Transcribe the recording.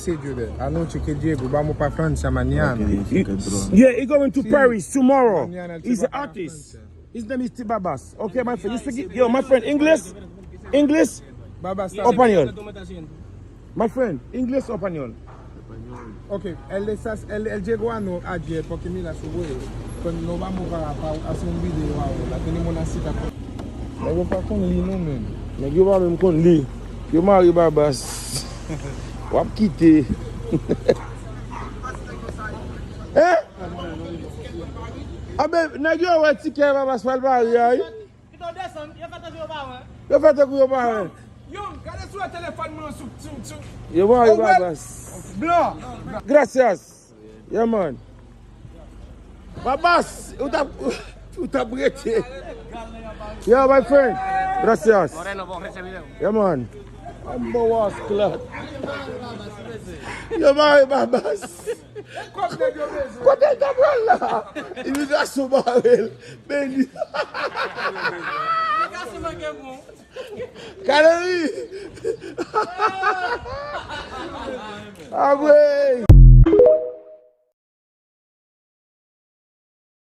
I know Diego, vamos para Francia mañana. Yeah, he's going to Paris tomorrow. He's an artist. His name is Tibabas. Okay, my friend. You speak, yo, my friend, English? English? Español. My friend, English or español? Ok, él llegó ayer porque mira su güey. Cuando nos vamos para hacer un video ahora, tenemos una cita con... Me voy para con Lee, no, man. Me voy con Lee. Yo Mario Barbas. Wap quitter. Eh? Ah ben, nèg yo wè ticket Barbas pour le barrière. Tu dois descendre, il y a pas de voir. Yo fait de quoi barrière? Yo, regardez sur le téléphone, moi, sur... Yo Mario Barbas. Blanc. Gracias. Yeah man. Barbas, ou t'as brêté. Yeah my friend. Gracias. Yeah man. I'm was clot. Yo Mario Barbas. Quando ele tá por lá, ele já subiu ele. Bem. Cara aí. Ah, güey.